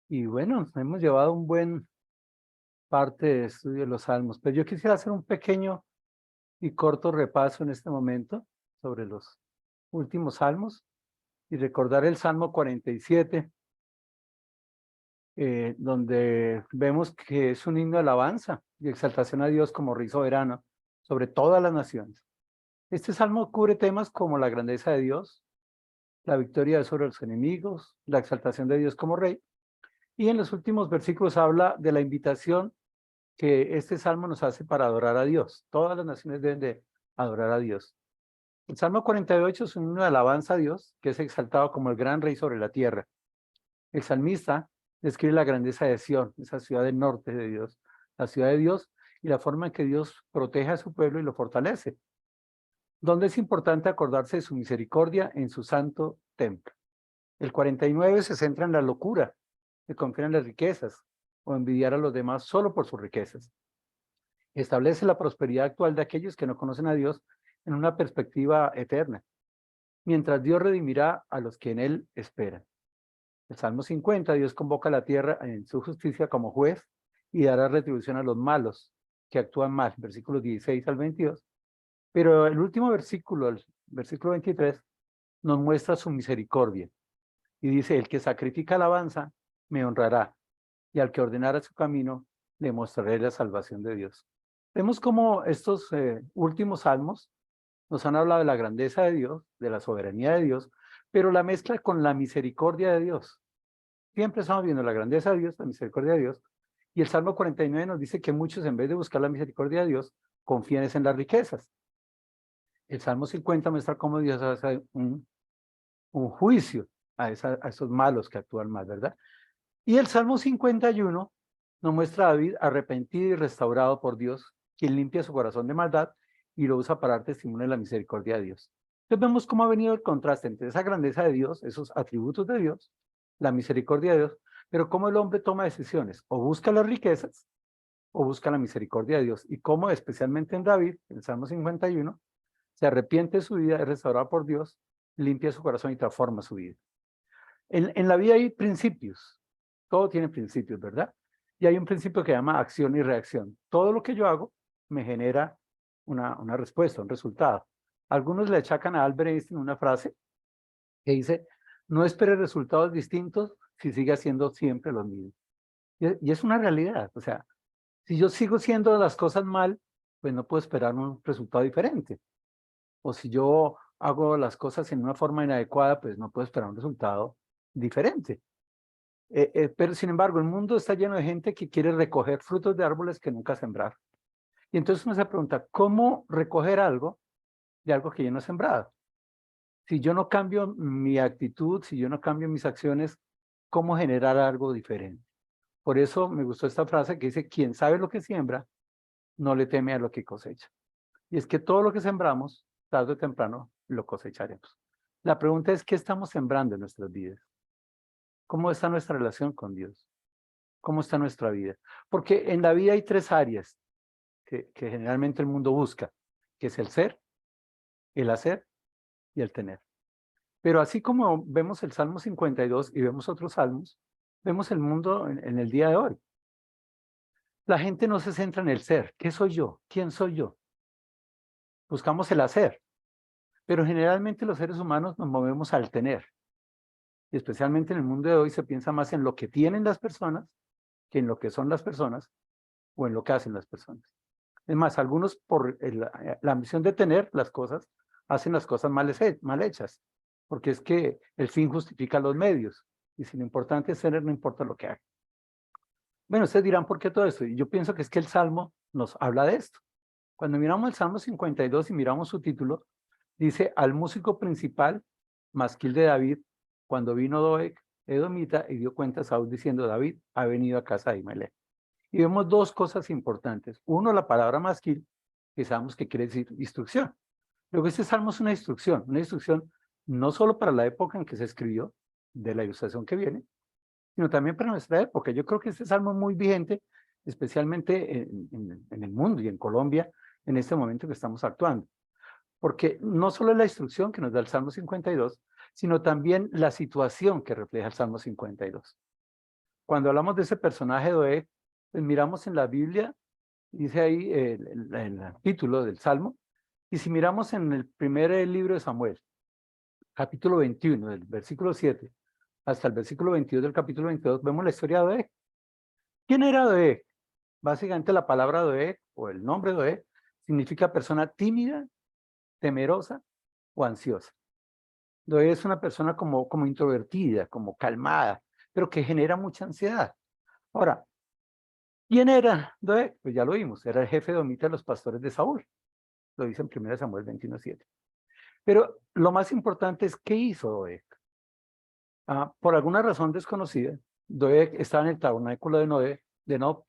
Y bueno, hemos llevado un buen parte de estudio de los salmos, pero yo quisiera hacer un pequeño y corto repaso en este momento sobre los últimos salmos y recordar el Salmo 47, donde vemos que es un himno de alabanza y exaltación a Dios como Rey soberano sobre todas las naciones. Este salmo cubre temas como la grandeza de Dios, la victoria sobre los enemigos, la exaltación de Dios como Rey, y en los últimos versículos habla de la invitación que este salmo nos hace para adorar a Dios. Todas las naciones deben de adorar a Dios. El Salmo 48 es un himno de alabanza a Dios, que es exaltado como el gran rey sobre la tierra. El salmista describe la grandeza de Sión, esa ciudad del norte de Dios, la ciudad de Dios, y la forma en que Dios protege a su pueblo y lo fortalece. Donde es importante acordarse de su misericordia en su santo templo. El 49 se centra en la locura, de confiar en las riquezas o envidiar a los demás solo por sus riquezas. Establece la prosperidad actual de aquellos que no conocen a Dios en una perspectiva eterna, mientras Dios redimirá a los que en Él esperan. El Salmo 50, Dios convoca a la tierra en su justicia como juez y dará retribución a los malos que actúan mal, versículos 16 al 22. Pero el último versículo, el versículo 23, nos muestra su misericordia. Y dice, el que sacrifica alabanza, me honrará, y al que ordenara su camino, le mostraré la salvación de Dios. Vemos cómo estos últimos salmos nos han hablado de la grandeza de Dios, de la soberanía de Dios, pero la mezcla con la misericordia de Dios. Siempre estamos viendo la grandeza de Dios, la misericordia de Dios, y el Salmo 49 nos dice que muchos, en vez de buscar la misericordia de Dios, confían en las riquezas. El Salmo 50 muestra cómo Dios hace un juicio a esos malos que actúan mal, ¿verdad? Y el Salmo 51 nos muestra a David arrepentido y restaurado por Dios, quien limpia su corazón de maldad y lo usa para dar testimonio de la misericordia de Dios. Entonces vemos cómo ha venido el contraste entre esa grandeza de Dios, esos atributos de Dios, la misericordia de Dios, pero cómo el hombre toma decisiones, o busca las riquezas, o busca la misericordia de Dios, y cómo especialmente en David, en el Salmo 51, se arrepiente de su vida, es restaurado por Dios, limpia su corazón y transforma su vida. En la vida hay principios, todo tiene principios, ¿verdad? Y hay un principio que se llama acción y reacción. Todo lo que yo hago me genera una respuesta, un resultado. Algunos le achacan a Albert Einstein una frase que dice, no espere resultados distintos si sigue haciendo siempre los mismos. Y es una realidad, o sea, si yo sigo haciendo las cosas mal, pues no puedo esperar un resultado diferente. O si yo hago las cosas en una forma inadecuada, pues no puedo esperar un resultado diferente. Pero sin embargo, el mundo está lleno de gente que quiere recoger frutos de árboles que nunca sembraron. Y entonces uno se pregunta, ¿cómo recoger algo de algo que yo no he sembrado? Si yo no cambio mi actitud, si yo no cambio mis acciones, ¿cómo generar algo diferente? Por eso me gustó esta frase que dice, quien sabe lo que siembra, no le teme a lo que cosecha. Y es que todo lo que sembramos, tarde o temprano, lo cosecharemos. La pregunta es, ¿qué estamos sembrando en nuestras vidas? ¿Cómo está nuestra relación con Dios? ¿Cómo está nuestra vida? Porque en la vida hay tres áreas que generalmente el mundo busca, que es el ser, el hacer y el tener. Pero así como vemos el Salmo 52 y vemos otros salmos, vemos el mundo en el día de hoy. La gente no se centra en el ser. ¿Qué soy yo? ¿Quién soy yo? Buscamos el hacer. Pero generalmente los seres humanos nos movemos al tener. Y especialmente en el mundo de hoy se piensa más en lo que tienen las personas que en lo que son las personas o en lo que hacen las personas. Es más, algunos por la ambición de tener las cosas, hacen las cosas mal hechas, porque es que el fin justifica los medios, y si lo importante es tener, no importa lo que haga. Bueno, ustedes dirán, ¿por qué todo esto? Y yo pienso que es que el Salmo nos habla de esto. Cuando miramos el Salmo 52 y miramos su título, dice, al músico principal, masquil de David, cuando vino Doeg, edomita, y dio cuenta a Saúl diciendo, David ha venido a casa de Ahimelech. Y vemos dos cosas importantes. Uno, la palabra masquil, que sabemos que quiere decir instrucción. Luego, este salmo es una instrucción no solo para la época en que se escribió, de la ilustración que viene, sino también para nuestra época. Yo creo que este salmo es muy vigente, especialmente en el mundo y en Colombia, en este momento que estamos actuando. porque no solo es la instrucción que nos da el Salmo 52, sino también la situación que refleja el Salmo 52. Cuando hablamos de ese personaje Doeg, pues miramos en la Biblia, dice ahí el título del Salmo, y si miramos en el primer libro de Samuel, capítulo 21, del versículo 7, hasta el versículo 22 del capítulo 22, vemos la historia de Doeg. ¿Quién era Doeg? Básicamente la palabra Doeg, o el nombre Doeg, significa persona tímida, temerosa o ansiosa. Doeg es una persona como introvertida, como calmada, pero que genera mucha ansiedad. Ahora, ¿quién era Doeg? Pues ya lo vimos, era el jefe domita de los pastores de Saúl. Lo dice en 1 Samuel 21:7. Pero lo más importante es, ¿qué hizo Doeg? Por alguna razón desconocida, Doeg estaba en el tabernáculo de Nob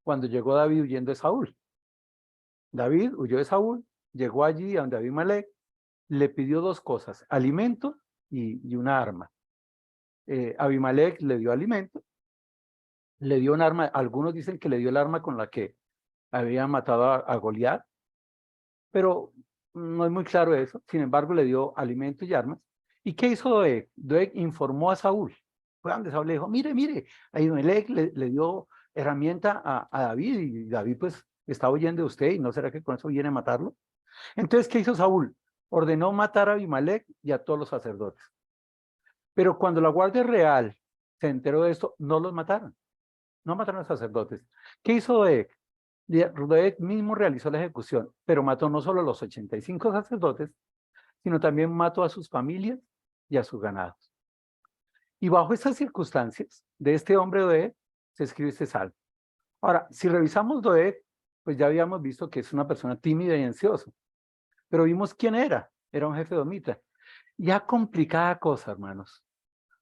cuando llegó David huyendo de Saúl. David huyó de Saúl, llegó allí a donde Abimelech, le pidió dos cosas, alimento y una arma. Abimelech le dio alimento, le dio un arma, algunos dicen que le dio el arma con la que había matado a Goliat, pero no es muy claro eso. Sin embargo, le dio alimento y armas. ¿Y qué hizo Doeg? Doeg informó a Saúl. Fue donde Saúl le dijo, mire, Abimelech le dio herramienta a David, y David pues está huyendo de usted, y no será que con eso viene a matarlo. Entonces, ¿qué hizo Saúl? Ordenó matar a Abimelech y a todos los sacerdotes. Pero cuando la Guardia Real se enteró de esto, no los mataron. No mataron a los sacerdotes. ¿Qué hizo Doeg? Doeg mismo realizó la ejecución, pero mató no solo a los 85 sacerdotes, sino también mató a sus familias y a sus ganados. Y bajo esas circunstancias de este hombre Doeg, se escribe este salmo. Ahora, si revisamos Doeg, pues ya habíamos visto que es una persona tímida y ansiosa, pero vimos quién era. Era un jefe domita. Ya complicada cosa, hermanos.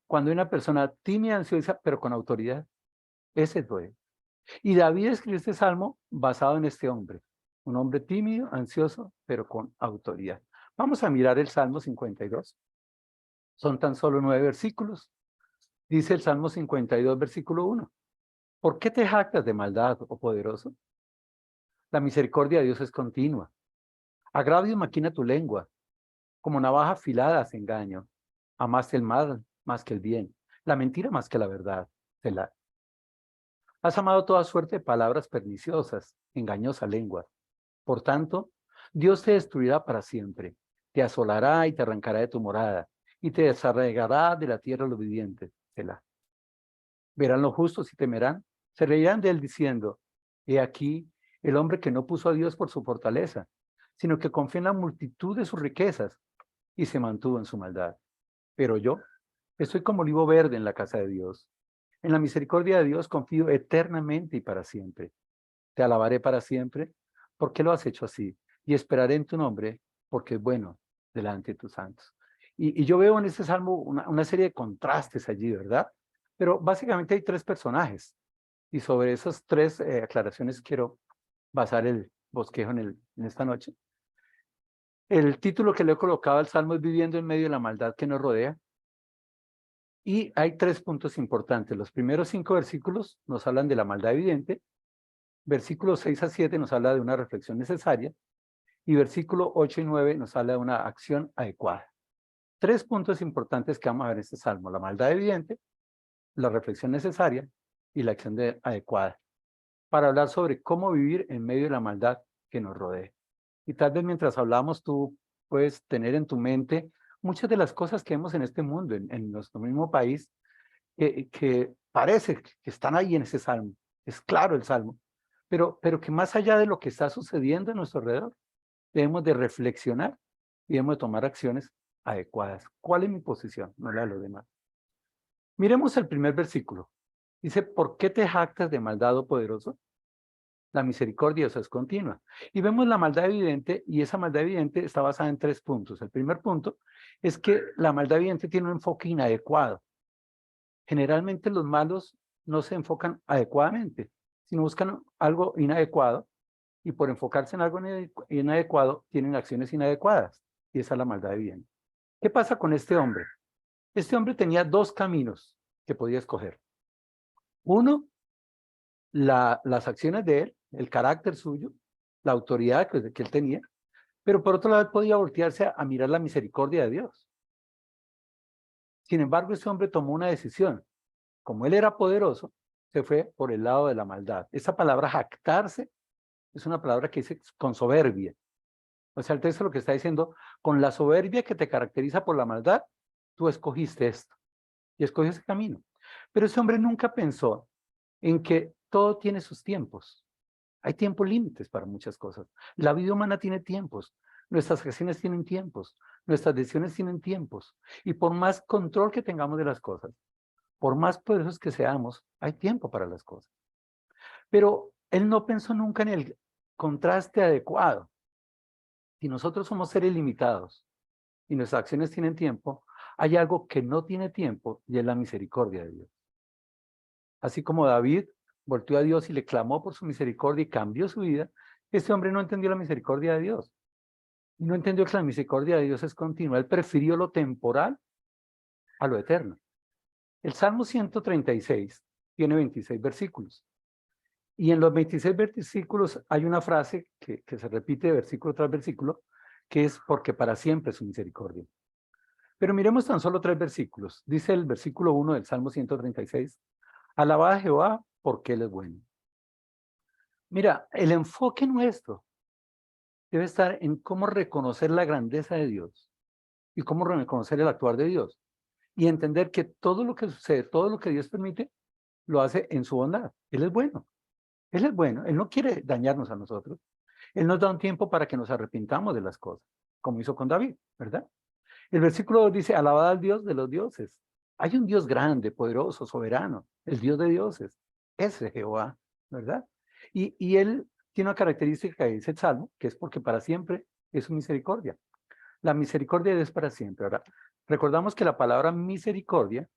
Cuando hay una persona tímida, ansiosa, pero con autoridad, ese es Doeg. Y David escribió este salmo basado en este hombre, un hombre tímido, ansioso, pero con autoridad. Vamos a mirar el Salmo 52. Son tan solo 9 versículos. Dice el Salmo 52, versículo 1. ¿Por qué te jactas de maldad, oh poderoso? La misericordia de Dios es continua. Agravio maquina tu lengua. Como navaja afilada hace engaño. Amaste el mal más que el bien, la mentira más que la verdad. Selah. Has amado toda suerte de palabras perniciosas, engañosa lengua. Por tanto, Dios te destruirá para siempre, te asolará y te arrancará de tu morada, y te desarraigará de la tierra de los vivientes. Selah. Verán los justos y temerán, se reirán de él diciendo, he aquí el hombre que no puso a Dios por su fortaleza, sino que confía en la multitud de sus riquezas y se mantuvo en su maldad. Pero yo estoy como olivo verde en la casa de Dios. En la misericordia de Dios confío eternamente y para siempre. Te alabaré para siempre, porque lo has hecho así, y esperaré en tu nombre, porque es bueno delante de tus santos. Y yo veo en este salmo una serie de contrastes allí, ¿verdad? Pero básicamente hay tres personajes, y sobre esas tres aclaraciones quiero basar el bosquejo en esta noche. El título que le he colocado al salmo es Viviendo en medio de la maldad que nos rodea. Y hay tres puntos importantes. Los primeros 5 versículos nos hablan de la maldad evidente. Versículos 6 a 7 nos habla de una reflexión necesaria. Y versículo 8 y 9 nos habla de una acción adecuada. Tres puntos importantes que vamos a ver en este salmo. La maldad evidente, la reflexión necesaria y la acción adecuada. Para hablar sobre cómo vivir en medio de la maldad que nos rodea. Y tal vez mientras hablamos tú puedes tener en tu mente muchas de las cosas que vemos en este mundo, en nuestro mismo país, que parece que están ahí en ese salmo. Es claro el salmo. Pero que más allá de lo que está sucediendo a nuestro alrededor, debemos de reflexionar y debemos de tomar acciones adecuadas. ¿Cuál es mi posición? No la de los demás. Miremos el primer versículo. Dice, ¿por qué te jactas de maldad, oh poderoso? La misericordia es continua. Y vemos la maldad evidente, y esa maldad evidente está basada en 3 puntos. El primer punto es que la maldad evidente tiene un enfoque inadecuado. Generalmente los malos no se enfocan adecuadamente, sino buscan algo inadecuado, y por enfocarse en algo inadecuado, tienen acciones inadecuadas, y esa es la maldad evidente. ¿Qué pasa con este hombre? Este hombre tenía 2 caminos que podía escoger. Uno, las acciones de él, el carácter suyo, la autoridad que él tenía, Pero por otro lado podía voltearse a mirar la misericordia de Dios. Sin embargo, este hombre tomó una decisión. Como él era poderoso, se fue por el lado de la maldad. Esa palabra jactarse es una palabra que dice con soberbia. O sea, el texto lo que está diciendo, con la soberbia que te caracteriza por la maldad, tú escogiste esto y escogiste ese camino. Pero ese hombre nunca pensó en que todo tiene sus tiempos. Hay tiempos límites para muchas cosas. La vida humana tiene tiempos. Nuestras acciones tienen tiempos. Nuestras decisiones tienen tiempos. Y por más control que tengamos de las cosas, por más poderosos que seamos, hay tiempo para las cosas. Pero él no pensó nunca en el contraste adecuado. Si nosotros somos seres limitados y nuestras acciones tienen tiempo, hay algo que no tiene tiempo y es la misericordia de Dios. Así como David volteó a Dios y le clamó por su misericordia y cambió su vida, este hombre no entendió la misericordia de Dios. Y no entendió que la misericordia de Dios es continua. Él prefirió lo temporal a lo eterno. El Salmo 136 tiene 26 versículos. Y en los 26 versículos hay una frase que se repite de versículo tras versículo, que es porque para siempre es su misericordia. Pero miremos tan solo 3 versículos. Dice el versículo 1 del Salmo 136, alabad a Jehová porque Él es bueno. Mira, el enfoque nuestro debe estar en cómo reconocer la grandeza de Dios y cómo reconocer el actuar de Dios. Y entender que todo lo que sucede, todo lo que Dios permite, lo hace en su bondad. Él es bueno. Él es bueno. Él no quiere dañarnos a nosotros. Él nos da un tiempo para que nos arrepintamos de las cosas, como hizo con David, ¿verdad? El versículo 2 dice, alabad al Dios de los dioses. Hay un Dios grande, poderoso, soberano, el Dios de dioses. Ese es Jehová, ¿verdad? Y él tiene una característica que dice el Salmo, que es porque para siempre es su misericordia. La misericordia de Dios para siempre. Ahora, recordamos que la palabra misericordia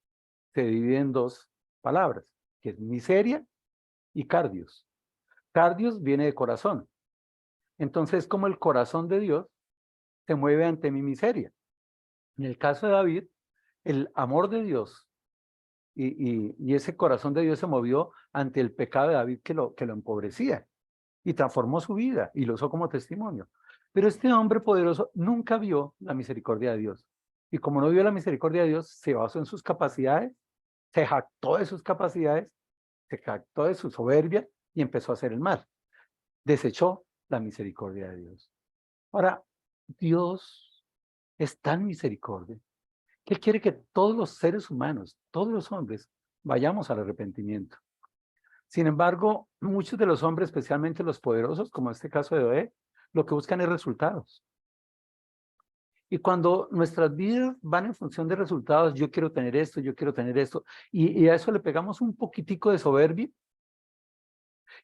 se divide en dos palabras, que es miseria y cardios. Cardios viene de corazón. Entonces, como el corazón de Dios se mueve ante mi miseria. En el caso de David, el amor de Dios y ese corazón de Dios se movió ante el pecado de David que lo empobrecía y transformó su vida y lo usó como testimonio. Pero este hombre poderoso nunca vio la misericordia de Dios. Y como no vio la misericordia de Dios, se basó en sus capacidades, se jactó de sus capacidades, se jactó de su soberbia y empezó a hacer el mal. Desechó la misericordia de Dios. Ahora, Dios es tan misericordia que Él quiere que todos los seres humanos, todos los hombres, vayamos al arrepentimiento. Sin embargo, muchos de los hombres, especialmente los poderosos, como este caso de Noé, lo que buscan es resultados. Y cuando nuestras vidas van en función de resultados, yo quiero tener esto, yo quiero tener esto, y a eso le pegamos un poquitico de soberbia,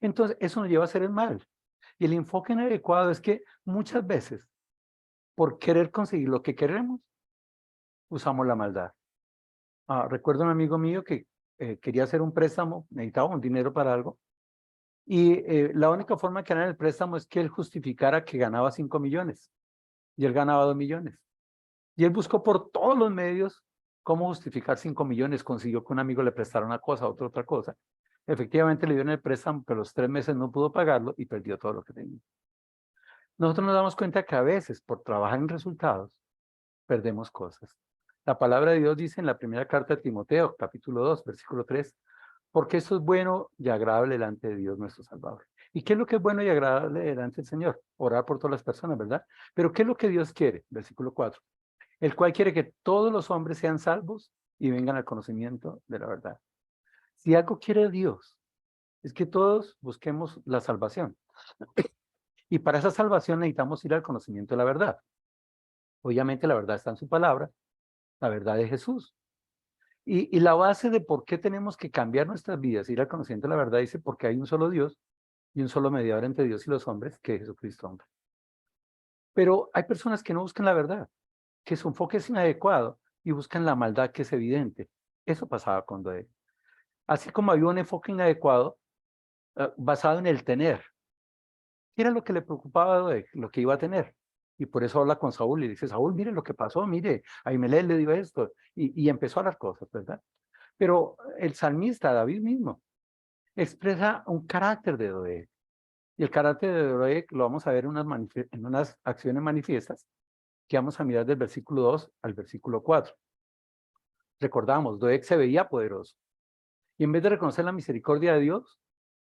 entonces eso nos lleva a hacer el mal. Y el enfoque inadecuado es que muchas veces, por querer conseguir lo que queremos, usamos la maldad. Recuerdo un amigo mío que quería hacer un préstamo, necesitaba un dinero para algo, y la única forma que ganar el préstamo es que él justificara que ganaba 5 millones, y él ganaba 2 millones. Y él buscó por todos los medios cómo justificar 5 millones, consiguió que un amigo le prestara una cosa, otro otra cosa. Efectivamente le dieron el préstamo, pero los 3 meses no pudo pagarlo y perdió todo lo que tenía. Nosotros nos damos cuenta que a veces, por trabajar en resultados, perdemos cosas. La palabra de Dios dice en la primera carta de Timoteo, capítulo 2, versículo 3, porque esto es bueno y agradable delante de Dios nuestro Salvador. ¿Y qué es lo que es bueno y agradable delante del Señor? Orar por todas las personas, ¿verdad? Pero ¿qué es lo que Dios quiere? Versículo 4. El cual quiere que todos los hombres sean salvos y vengan al conocimiento de la verdad. Si algo quiere Dios, es que todos busquemos la salvación. Y para esa salvación necesitamos ir al conocimiento de la verdad. Obviamente la verdad está en su palabra, la verdad de Jesús. Y la base de por qué tenemos que cambiar nuestras vidas, ir al conocimiento de la verdad, dice porque hay un solo Dios y un solo mediador entre Dios y los hombres, que es Jesucristo hombre. Pero hay personas que no buscan la verdad, que su enfoque es inadecuado y buscan la maldad que es evidente. Eso pasaba con Noé. Así como había un enfoque inadecuado basado en el tener. ¿Qué era lo que le preocupaba a Noé? Lo que iba a tener. Y por eso habla con Saúl y dice, Saúl, mire lo que pasó, mire, Ahimelech le dio esto. Y empezó a las cosas, ¿verdad? Pero el salmista, David mismo, expresa un carácter de Noé. Y el carácter de Doeg lo vamos a ver en unas acciones manifiestas que vamos a mirar del versículo 2 al versículo 4. Recordamos, Doeg se veía poderoso. Y en vez de reconocer la misericordia de Dios,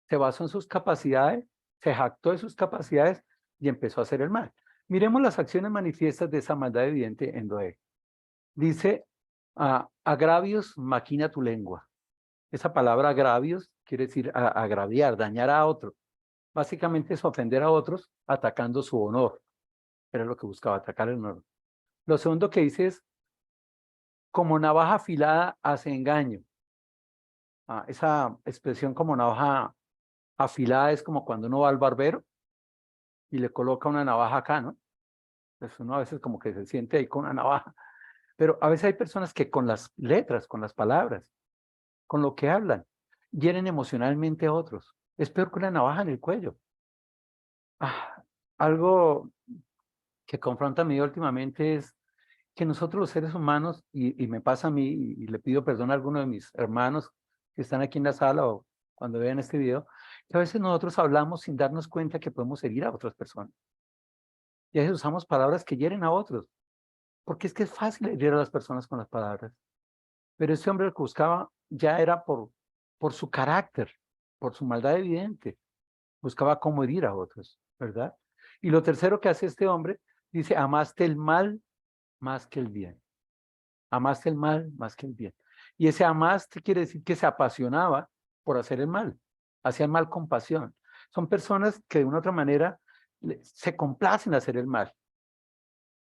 se basó en sus capacidades, se jactó de sus capacidades y empezó a hacer el mal. Miremos las acciones manifiestas de esa maldad evidente en Doeg. Dice, agravios maquina tu lengua. Esa palabra agravios quiere decir agraviar, dañar a otro. Básicamente es ofender a otros atacando su honor. Era lo que buscaba, atacar el honor. Lo segundo que dice es, como navaja afilada hace engaño. Esa expresión como navaja afilada es como cuando uno va al barbero y le coloca una navaja acá, ¿no? Pues uno a veces como que se siente ahí con una navaja. Pero a veces hay personas que con las letras, con las palabras, con lo que hablan, hieren emocionalmente a otros. Es peor que una navaja en el cuello. Algo que confronta a mí últimamente es que nosotros los seres humanos, y me pasa a mí, y le pido perdón a alguno de mis hermanos que están aquí en la sala o cuando vean este video, que a veces nosotros hablamos sin darnos cuenta que podemos herir a otras personas. Y a veces usamos palabras que hieren a otros, porque es que es fácil herir a las personas con las palabras. Pero este hombre lo que buscaba ya era por su carácter, por su maldad evidente. Buscaba cómo herir a otros, ¿verdad? Y lo tercero que hace este hombre, dice, amaste el mal más que el bien. Amaste el mal más que el bien. Y ese amaste quiere decir que se apasionaba por hacer el mal. Hacía el mal con pasión. Son personas que de una u otra manera se complacen hacer el mal.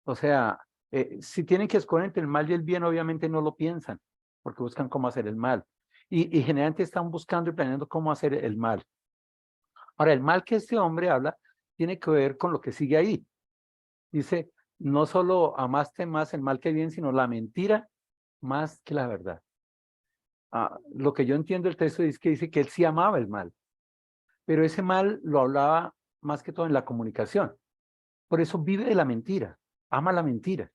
O sea, si tienen que escoger entre el mal y el bien, obviamente no lo piensan, porque buscan cómo hacer el mal. Y generalmente están buscando y planeando cómo hacer el mal. Ahora, el mal que este hombre habla tiene que ver con lo que sigue ahí. Dice, no solo amaste más el mal que el bien, sino la mentira más que la verdad. Lo que yo entiendo del texto es que dice que él sí amaba el mal, pero ese mal lo hablaba más que todo en la comunicación. Por eso vive de la mentira, ama la mentira.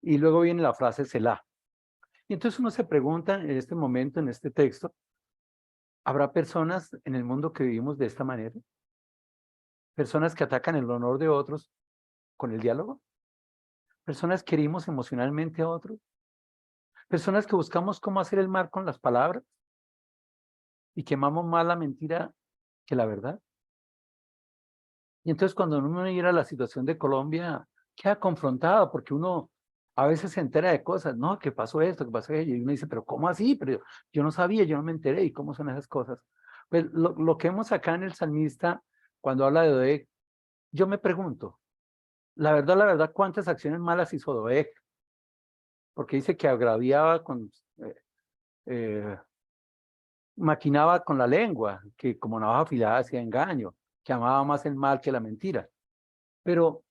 Y luego viene la frase Selah. Y entonces uno se pregunta en este momento, en este texto, ¿habrá personas en el mundo que vivimos de esta manera? ¿Personas que atacan el honor de otros con el diálogo? ¿Personas que herimos emocionalmente a otros? ¿Personas que buscamos cómo hacer el mal con las palabras y que amamos más la mentira que la verdad? Y entonces cuando uno mira la situación de Colombia, queda confrontado porque uno a veces se entera de cosas, no, que pasó esto, que pasó aquello, y uno dice, pero ¿cómo así? Pero yo no sabía, yo no me enteré, ¿y cómo son esas cosas? Pues lo que vemos acá en el salmista, cuando habla de Doeg, yo me pregunto, la verdad, ¿cuántas acciones malas hizo Doeg? Porque dice que agraviaba eh, maquinaba con la lengua, que como navaja afilada hacía engaño, que amaba más el mal que la mentira. Pero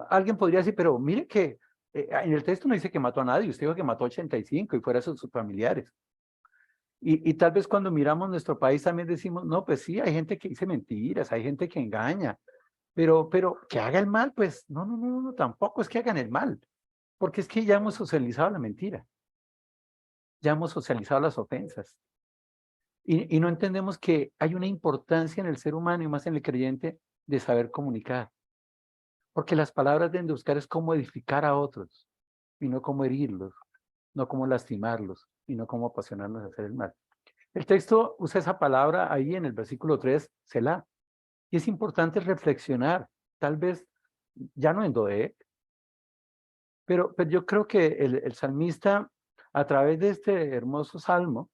alguien podría decir, pero mire que en el texto no dice que mató a nadie, usted dijo que mató 85 y fuera sus familiares. Y tal vez cuando miramos nuestro país también decimos, no, pues sí, hay gente que dice mentiras, hay gente que engaña, pero que haga el mal, pues no, tampoco es que hagan el mal, porque es que ya hemos socializado la mentira, ya hemos socializado las ofensas. Y no entendemos que hay una importancia en el ser humano y más en el creyente de saber comunicar. Porque las palabras deben de buscar es cómo edificar a otros y no cómo herirlos, no cómo lastimarlos y no cómo apasionarnos a hacer el mal. El texto usa esa palabra ahí en el versículo 3, Selah. Y es importante reflexionar, tal vez ya no en Doeg, pero yo creo que el salmista, a través de este hermoso salmo,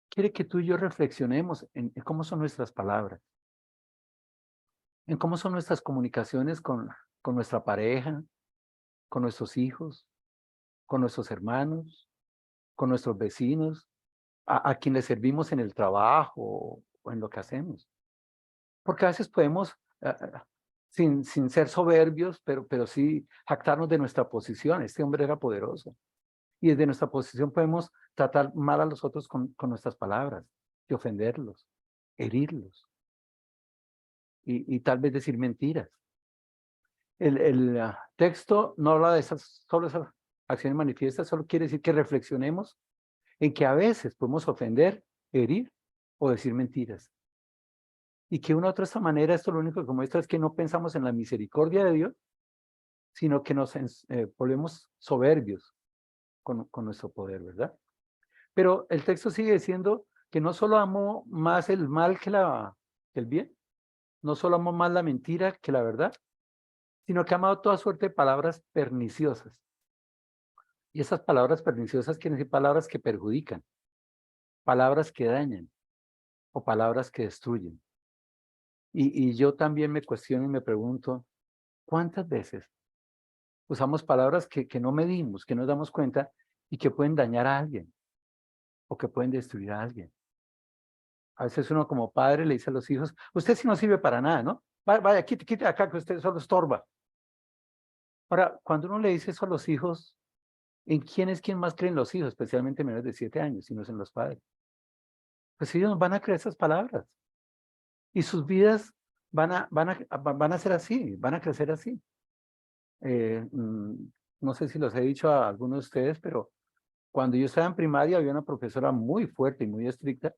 quiere que tú y yo reflexionemos en cómo son nuestras palabras, en cómo son nuestras comunicaciones con nuestra pareja, con nuestros hijos, con nuestros hermanos, con nuestros vecinos, a quienes servimos en el trabajo o en lo que hacemos. Porque a veces podemos, sin ser soberbios, pero sí jactarnos de nuestra posición. Este hombre era poderoso. Y desde nuestra posición podemos tratar mal a los otros con nuestras palabras, y ofenderlos, herirlos, y tal vez decir mentiras. El texto no habla de solo esas acciones manifiestas, solo quiere decir que reflexionemos en que a veces podemos ofender, herir o decir mentiras. Y que de una u otra manera esto lo único que muestra es que no pensamos en la misericordia de Dios, sino que nos volvemos soberbios con nuestro poder, ¿verdad? Pero el texto sigue diciendo que no solo amó más el mal que el bien, no solo amó más la mentira que la verdad, sino que ha amado toda suerte de palabras perniciosas. Y esas palabras perniciosas quieren decir palabras que perjudican, palabras que dañan o palabras que destruyen. Y yo también me cuestiono y me pregunto, ¿cuántas veces usamos palabras que no medimos, que no nos damos cuenta y que pueden dañar a alguien o que pueden destruir a alguien? A veces uno como padre le dice a los hijos, usted sí no sirve para nada, ¿no? Vaya, quite acá que usted solo estorba. Ahora, cuando uno le dice eso a los hijos, ¿en quién es quien más creen los hijos, especialmente menores de 7 años, si no es en los padres? Pues ellos van a creer esas palabras y sus vidas van a ser así, van a crecer así. Eh, mm, no sé si los he dicho a algunos de ustedes, pero cuando yo estaba en primaria había una profesora muy fuerte y muy estricta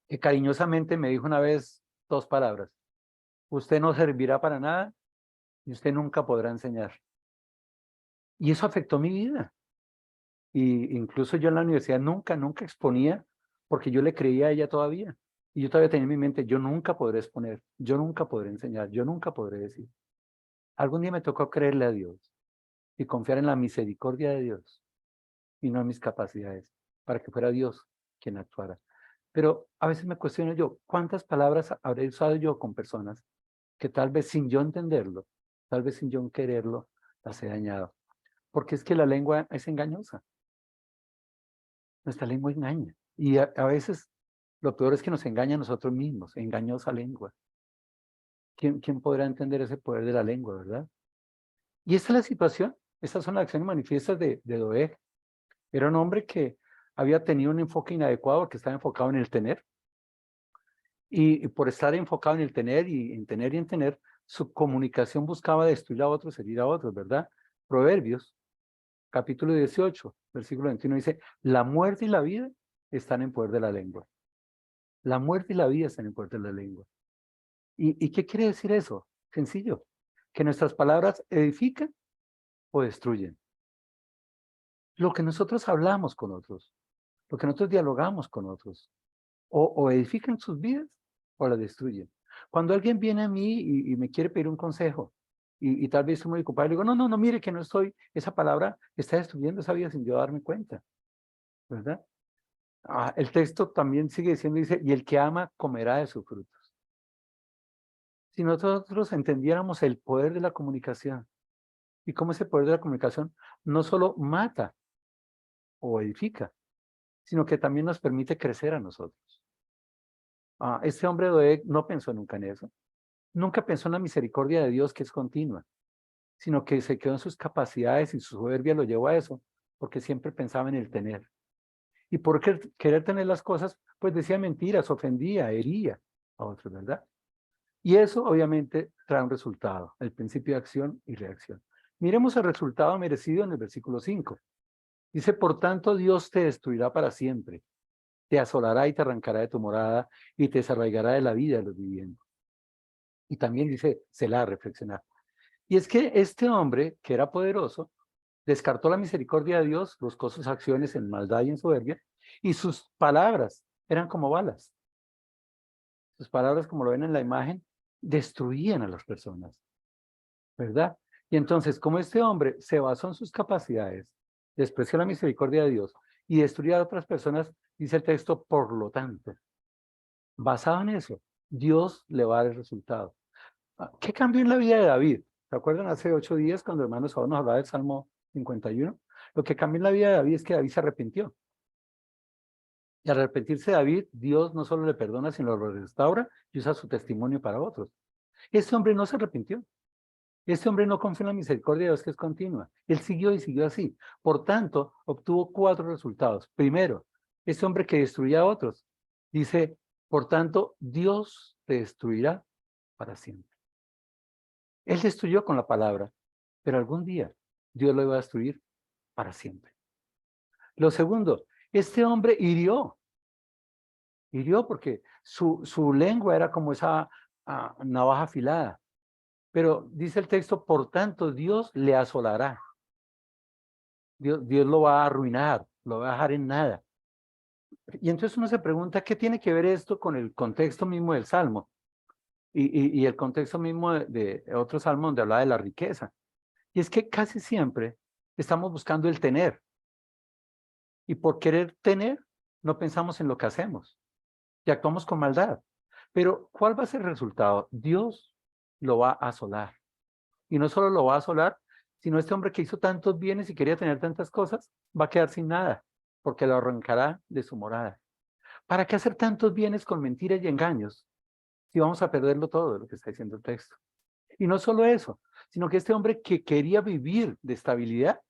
que cariñosamente me dijo una vez 2 palabras: usted no servirá para nada y usted nunca podrá enseñar. Y eso afectó mi vida. Y incluso yo en la universidad nunca exponía porque yo le creía a ella todavía. Y yo todavía tenía en mi mente, yo nunca podré exponer, yo nunca podré enseñar, yo nunca podré decir. Algún día me tocó creerle a Dios y confiar en la misericordia de Dios y no en mis capacidades, para que fuera Dios quien actuara. Pero a veces me cuestiono yo, ¿cuántas palabras habré usado yo con personas que tal vez sin yo entenderlo, tal vez sin yo quererlo, las he dañado? Porque es que la lengua es engañosa. Nuestra lengua engaña. Y a veces lo peor es que nos engaña a nosotros mismos, engañosa lengua. ¿Quién podrá entender ese poder de la lengua, verdad? Y esta es la situación. Estas son las acciones manifiestas de Doeg. Era un hombre que había tenido un enfoque inadecuado porque estaba enfocado en el tener. Y por estar enfocado en el tener y en tener, su comunicación buscaba destruir a otros, herir a otros, ¿verdad? Proverbios, capítulo 18, versículo 21 dice, la muerte y la vida están en poder de la lengua. La muerte y la vida están en poder de la lengua. ¿Y qué quiere decir eso? Sencillo, que nuestras palabras edifican o destruyen. Lo que nosotros hablamos con otros, lo que nosotros dialogamos con otros, o edifican sus vidas o las destruyen. Cuando alguien viene a mí y me quiere pedir un consejo, y tal vez estoy muy ocupado, le digo, no, mire que no estoy, esa palabra está destruyendo esa vida sin yo darme cuenta, ¿verdad? El texto también sigue diciendo, dice, y el que ama comerá de sus frutos. Si nosotros entendiéramos el poder de la comunicación y cómo ese poder de la comunicación no solo mata o edifica, sino que también nos permite crecer a nosotros. Este hombre Doeg no pensó nunca en eso. Nunca pensó en la misericordia de Dios que es continua, sino que se quedó en sus capacidades y su soberbia lo llevó a eso, porque siempre pensaba en el tener. Y por querer tener las cosas, pues decía mentiras, ofendía, hería a otros, ¿verdad? Y eso obviamente trae un resultado, el principio de acción y reacción. Miremos el resultado merecido en el versículo 5. Dice, por tanto, Dios te destruirá para siempre, te asolará y te arrancará de tu morada y te desarraigará de la vida de los vivientes. Y también dice, se la reflexionar. Y es que este hombre, que era poderoso, descartó la misericordia de Dios, buscó sus acciones en maldad y en soberbia, y sus palabras eran como balas. Sus palabras, como lo ven en la imagen, destruían a las personas, ¿verdad? Y entonces, como este hombre se basó en sus capacidades, despreció la misericordia de Dios y destruía a otras personas, dice el texto, por lo tanto, basado en eso, Dios le va a dar el resultado. ¿Qué cambió en la vida de David? ¿Se acuerdan hace 8 días cuando el hermano Saúl nos hablaba del Salmo 51? Lo que cambió en la vida de David es que David se arrepintió. Y al arrepentirse David, Dios no solo le perdona, sino lo restaura y usa su testimonio para otros. Este hombre no se arrepintió. Este hombre no confió en la misericordia de Dios que es continua. Él siguió y siguió así. Por tanto, obtuvo 4 resultados. Primero, este hombre que destruía a otros, dice, por tanto, Dios te destruirá para siempre. Él destruyó con la palabra, pero algún día Dios lo iba a destruir para siempre. Lo segundo, este hombre hirió hirió porque su lengua era como esa navaja afilada. Pero dice el texto, por tanto, Dios le asolará. Dios lo va a arruinar, lo va a dejar en nada. Y entonces uno se pregunta, ¿qué tiene que ver esto con el contexto mismo del Salmo? Y el contexto mismo de otro Salmo donde habla de la riqueza. Y es que casi siempre estamos buscando el tener. Y por querer tener, no pensamos en lo que hacemos. Y actuamos con maldad. Pero, ¿cuál va a ser el resultado? Dios lo va a asolar. Y no solo lo va a asolar, sino este hombre que hizo tantos bienes y quería tener tantas cosas, va a quedar sin nada, porque lo arrancará de su morada. ¿Para qué hacer tantos bienes con mentiras y engaños si vamos a perderlo todo, lo que está diciendo el texto? Y no solo eso, sino que este hombre que quería vivir de estabilidad,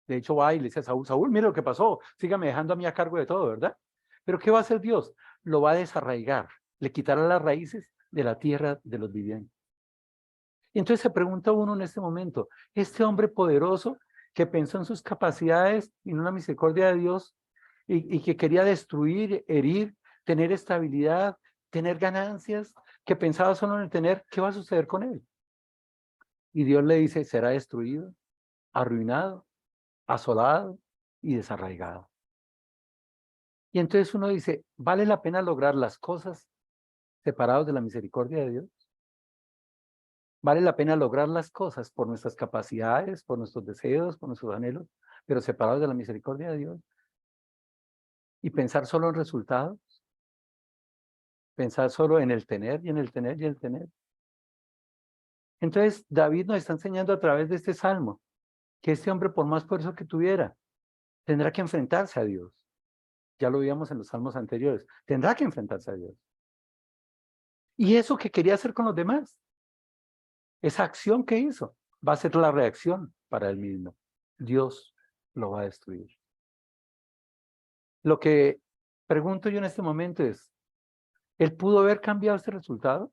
de hecho va y le dice a Saúl, Saúl, mira lo que pasó, sígame dejando a mí a cargo de todo, ¿verdad? Pero ¿qué va a hacer Dios? Lo va a desarraigar, le quitará las raíces de la tierra de los vivientes. Y entonces se pregunta uno en este momento, este hombre poderoso que pensó en sus capacidades y en una misericordia de Dios y que quería destruir, herir, tener estabilidad, tener ganancias, que pensaba solo en el tener, ¿qué va a suceder con él? Y Dios le dice, será destruido, arruinado, asolado y desarraigado. Y entonces uno dice, ¿vale la pena lograr las cosas separados de la misericordia de Dios? ¿Vale la pena lograr las cosas por nuestras capacidades, por nuestros deseos, por nuestros anhelos, pero separados de la misericordia de Dios? ¿Y pensar solo en resultados? ¿Pensar solo en el tener y en el tener y en el tener? Entonces David nos está enseñando a través de este salmo que este hombre, por más fuerza que tuviera, tendrá que enfrentarse a Dios. Ya lo vimos en los salmos anteriores. Tendrá que enfrentarse a Dios. Y eso que quería hacer con los demás, esa acción que hizo, va a ser la reacción para él mismo. Dios lo va a destruir. Lo que pregunto yo en este momento es, ¿él pudo haber cambiado este resultado?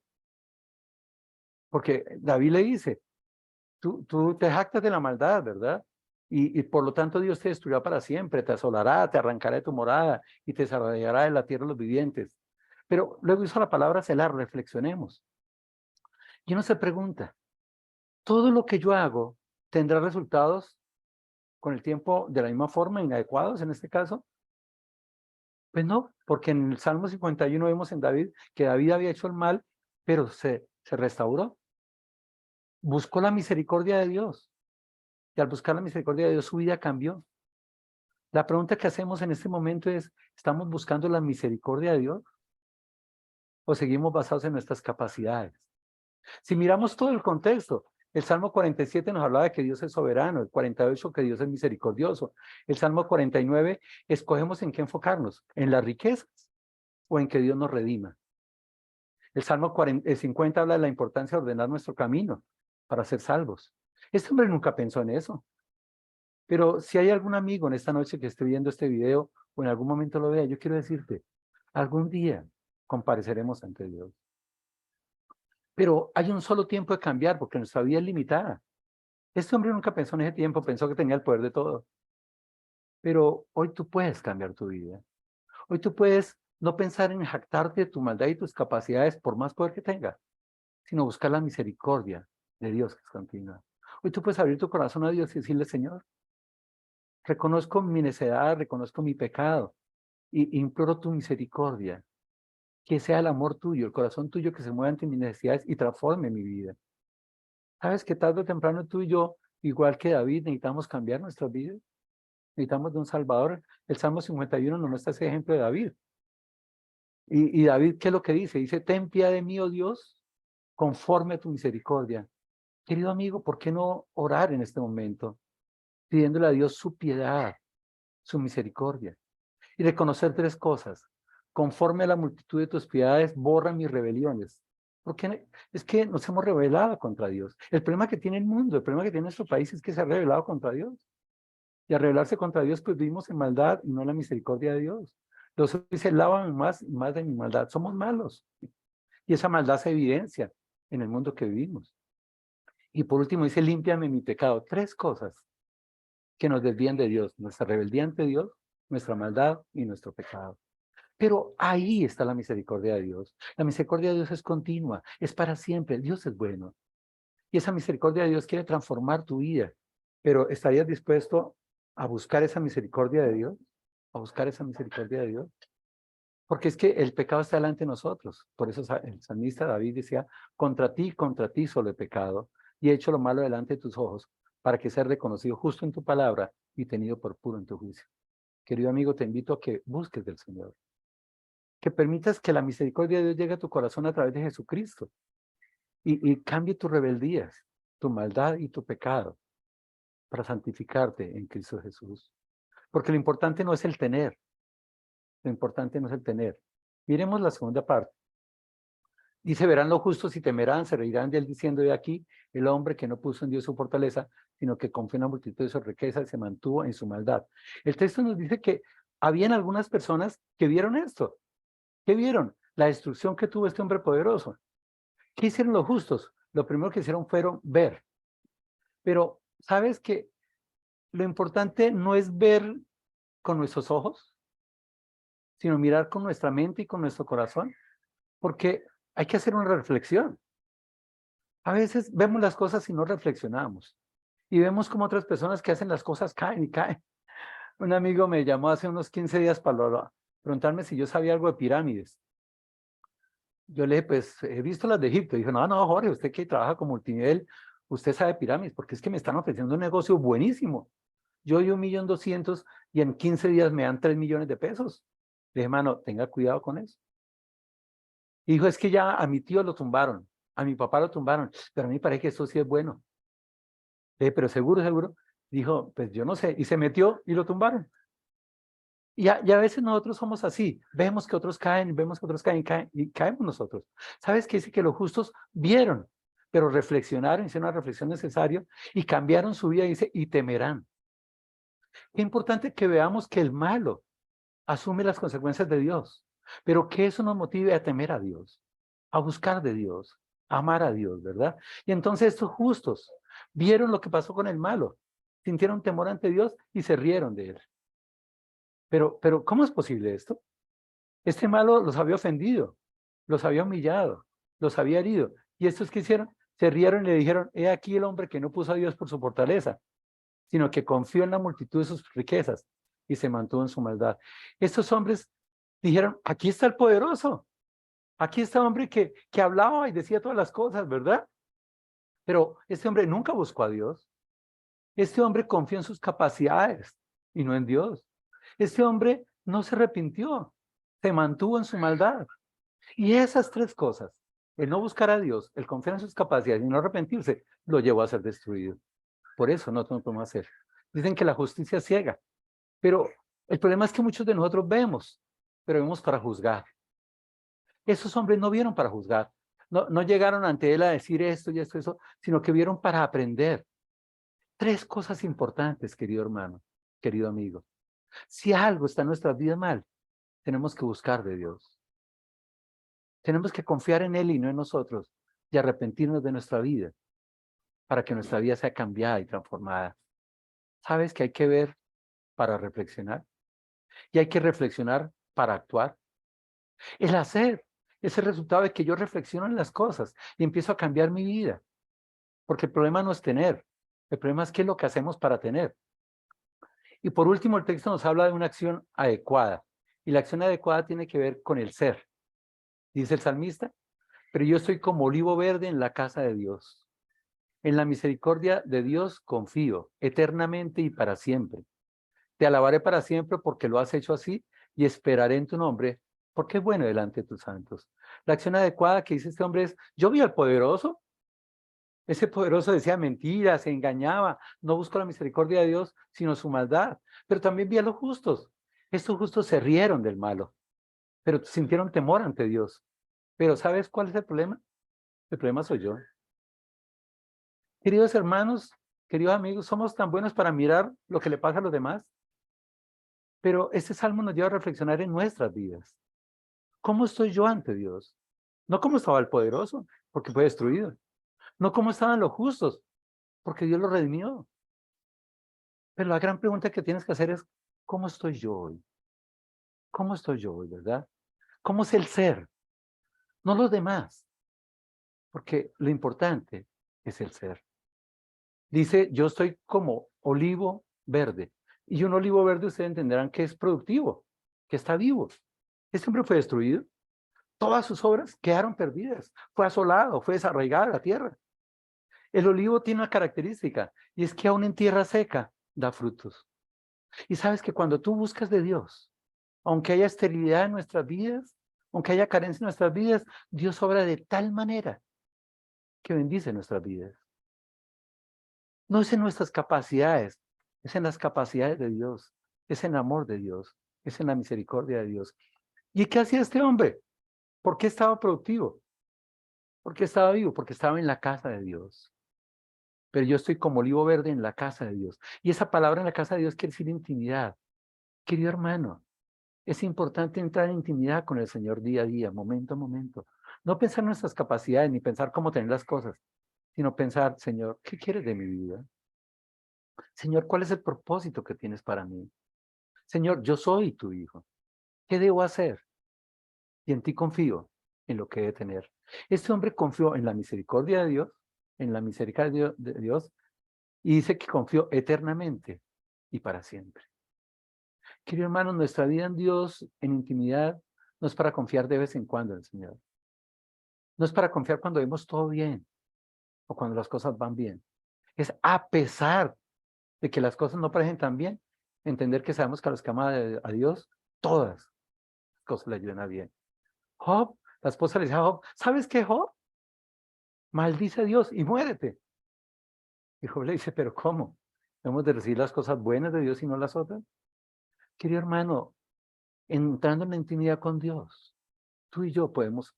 Porque David le dice, tú te jactas de la maldad, ¿verdad? Y por lo tanto Dios te destruirá para siempre, te asolará, te arrancará de tu morada y te desarrollará de la tierra de los vivientes. Pero luego hizo la palabra celar, reflexionemos. Y uno se pregunta, ¿todo lo que yo hago tendrá resultados con el tiempo de la misma forma, inadecuados en este caso? Pues no, porque en el Salmo 51 vemos en David que David había hecho el mal, pero se restauró. Buscó la misericordia de Dios. Y al buscar la misericordia de Dios, su vida cambió. La pregunta que hacemos en este momento es, ¿estamos buscando la misericordia de Dios? ¿O seguimos basados en nuestras capacidades? Si miramos todo el contexto, el Salmo 47 nos hablaba de que Dios es soberano, el 48 que Dios es misericordioso, el Salmo 49 escogemos en qué enfocarnos, en las riquezas o en que Dios nos redima. El Salmo 50 habla de la importancia de ordenar nuestro camino para ser salvos. Este hombre nunca pensó en eso. Pero si hay algún amigo en esta noche que esté viendo este video o en algún momento lo vea, yo quiero decirte, algún día compareceremos ante Dios. Pero hay un solo tiempo de cambiar porque nuestra vida es limitada. Este hombre nunca pensó en ese tiempo, pensó que tenía el poder de todo. Pero hoy tú puedes cambiar tu vida. Hoy tú puedes no pensar en jactarte de tu maldad y tus capacidades por más poder que tengas, sino buscar la misericordia de Dios que es continua. Hoy tú puedes abrir tu corazón a Dios y decirle, Señor, reconozco mi necedad, reconozco mi pecado y imploro tu misericordia. Que sea el amor tuyo, el corazón tuyo que se mueva ante mis necesidades y transforme mi vida. ¿Sabes que tarde o temprano tú y yo, igual que David, necesitamos cambiar nuestras vidas? Necesitamos de un Salvador. El Salmo 51 nos muestra ese ejemplo de David. Y David, ¿qué es lo que dice? Dice, ten piedad de mí, oh Dios, conforme a tu misericordia. Querido amigo, ¿por qué no orar en este momento? Pidiéndole a Dios su piedad, su misericordia. Y reconocer tres cosas. Conforme a la multitud de tus piedades, borra mis rebeliones. Porque es que nos hemos rebelado contra Dios. El problema que tiene el mundo, el problema que tiene nuestro país es que se ha rebelado contra Dios. Y al rebelarse contra Dios, pues vivimos en maldad y no en la misericordia de Dios. Los dice, lávame más y más de mi maldad. Somos malos. Y esa maldad se evidencia en el mundo que vivimos. Y por último dice, límpiame mi pecado. Tres cosas que nos desvían de Dios. Nuestra rebeldía ante Dios, nuestra maldad y nuestro pecado. Pero ahí está la misericordia de Dios. La misericordia de Dios es continua, es para siempre. Dios es bueno. Y esa misericordia de Dios quiere transformar tu vida. Pero ¿estarías dispuesto a buscar esa misericordia de Dios? ¿A buscar esa misericordia de Dios? Porque es que el pecado está delante de nosotros. Por eso el salmista David decía, contra ti solo he pecado y he hecho lo malo delante de tus ojos, para que sea reconocido justo en tu palabra y tenido por puro en tu juicio. Querido amigo, te invito a que busques del Señor, que permitas que la misericordia de Dios llegue a tu corazón a través de Jesucristo y cambie tus rebeldías, tu maldad y tu pecado para santificarte en Cristo Jesús. Porque lo importante no es el tener, lo importante no es el tener. Miremos la segunda parte. Dice, verán los justos y temerán, se reirán de él diciendo, de aquí, el hombre que no puso en Dios su fortaleza, sino que confió en la multitud de sus riquezas y se mantuvo en su maldad. El texto nos dice que habían algunas personas que vieron esto. ¿Qué vieron? La destrucción que tuvo este hombre poderoso. ¿Qué hicieron los justos? Lo primero que hicieron fueron ver. Pero, ¿sabes qué? Lo importante no es ver con nuestros ojos, sino mirar con nuestra mente y con nuestro corazón, porque hay que hacer una reflexión. A veces vemos las cosas y no reflexionamos. Y vemos como otras personas que hacen las cosas caen y caen. Un amigo me llamó hace unos 15 días para preguntarme si yo sabía algo de pirámides. Yo le dije, pues he visto las de Egipto. Y dijo, no, no, Jorge, usted que trabaja con multinivel, usted sabe pirámides, porque es que me están ofreciendo un negocio buenísimo. Yo doy 1.200.000 y en 15 días me dan 3 millones de pesos. Le dije, mano, tenga cuidado con eso. Y dijo, es que ya a mi tío lo tumbaron, a mi papá lo tumbaron, pero a mí me parece que esto sí es bueno. Pero seguro, seguro. Dijo, pues yo no sé. Y se metió y lo tumbaron. Y a veces nosotros somos así. Vemos que otros caen, vemos que otros caen y caemos nosotros. ¿Sabes qué dice? Que los justos vieron, pero reflexionaron, hicieron una reflexión necesaria y cambiaron su vida, dice, y temerán. Qué importante que veamos que el malo asume las consecuencias de Dios, pero que eso nos motive a temer a Dios, a buscar de Dios, a amar a Dios, ¿verdad? Y entonces estos justos vieron lo que pasó con el malo, sintieron temor ante Dios y se rieron de él. Pero ¿cómo es posible esto? Este malo los había ofendido, los había humillado, los había herido. ¿Y estos qué hicieron? Se rieron y le dijeron, he aquí el hombre que no puso a Dios por su fortaleza, sino que confió en la multitud de sus riquezas y se mantuvo en su maldad. Estos hombres dijeron, aquí está el poderoso, aquí está el hombre que hablaba y decía todas las cosas, ¿verdad? Pero este hombre nunca buscó a Dios. Este hombre confió en sus capacidades y no en Dios. Este hombre no se arrepintió, se mantuvo en su maldad. Y esas tres cosas, el no buscar a Dios, el confiar en sus capacidades y no arrepentirse, lo llevó a ser destruido. Por eso no podemos hacer. Dicen que la justicia es ciega, pero el problema es que muchos de nosotros vemos, pero vemos para juzgar. Esos hombres no vieron para juzgar, no llegaron ante él a decir esto y esto, eso, sino que vieron para aprender. Tres cosas importantes, querido hermano, querido amigo. Si algo está en nuestras vidas mal, tenemos que buscar de Dios. Tenemos que confiar en Él y no en nosotros y arrepentirnos de nuestra vida para que nuestra vida sea cambiada y transformada. ¿Sabes que hay que ver para reflexionar? Y hay que reflexionar para actuar. El hacer es el resultado de que yo reflexiono en las cosas y empiezo a cambiar mi vida. Porque el problema no es tener, el problema es qué es lo que hacemos para tener. Y por último, el texto nos habla de una acción adecuada. Y la acción adecuada tiene que ver con el ser. Dice el salmista, pero yo estoy como olivo verde en la casa de Dios. En la misericordia de Dios confío, eternamente y para siempre. Te alabaré para siempre porque lo has hecho así y esperaré en tu nombre porque es bueno delante de tus santos. La acción adecuada que dice este hombre es, yo vi al poderoso, ese poderoso decía mentiras, se engañaba, no buscó la misericordia de Dios, sino su maldad. Pero también vi a los justos. Estos justos se rieron del malo, pero sintieron temor ante Dios. Pero ¿sabes cuál es el problema? El problema soy yo. Queridos hermanos, queridos amigos, somos tan buenos para mirar lo que le pasa a los demás, pero este salmo nos lleva a reflexionar en nuestras vidas. ¿Cómo estoy yo ante Dios? No cómo estaba el poderoso, porque fue destruido. No cómo estaban los justos, porque Dios los redimió. Pero la gran pregunta que tienes que hacer es, ¿cómo estoy yo hoy? ¿Cómo estoy yo hoy, verdad? ¿Cómo es el ser? No los demás, porque lo importante es el ser. Dice, yo estoy como olivo verde. Y un olivo verde ustedes entenderán que es productivo, que está vivo. Este hombre fue destruido. Todas sus obras quedaron perdidas. Fue asolado, fue desarraigada la tierra. El olivo tiene una característica, y es que aún en tierra seca da frutos. Y sabes que cuando tú buscas de Dios, aunque haya esterilidad en nuestras vidas, aunque haya carencia en nuestras vidas, Dios obra de tal manera que bendice nuestras vidas. No es en nuestras capacidades, es en las capacidades de Dios, es en el amor de Dios, es en la misericordia de Dios. ¿Y qué hacía este hombre? ¿Por qué estaba productivo? ¿Por qué estaba vivo? Porque estaba en la casa de Dios. Pero yo estoy como olivo verde en la casa de Dios. Y esa palabra en la casa de Dios quiere decir intimidad. Querido hermano, es importante entrar en intimidad con el Señor día a día, momento a momento. No pensar en nuestras capacidades ni pensar cómo tener las cosas, sino pensar, Señor, ¿qué quieres de mi vida? Señor, ¿cuál es el propósito que tienes para mí? Señor, yo soy tu hijo. ¿Qué debo hacer? Y en ti confío, en lo que he de tener. Este hombre confió en la misericordia de Dios, en la misericordia de Dios, y dice que confió eternamente y para siempre. Querido hermano, nuestra vida en Dios, en intimidad, no es para confiar de vez en cuando en el Señor. No es para confiar cuando vemos todo bien o cuando las cosas van bien. Es a pesar de que las cosas no parecen tan bien, entender que sabemos que a los que aman a Dios, todas las cosas le ayudan a bien. Job, la esposa le dice a Job, ¿sabes qué, Job? Maldice a Dios y muérete. Y Job le dice, ¿pero cómo? ¿Hemos de recibir las cosas buenas de Dios y no las otras? Querido hermano, entrando en la intimidad con Dios, tú y yo podemos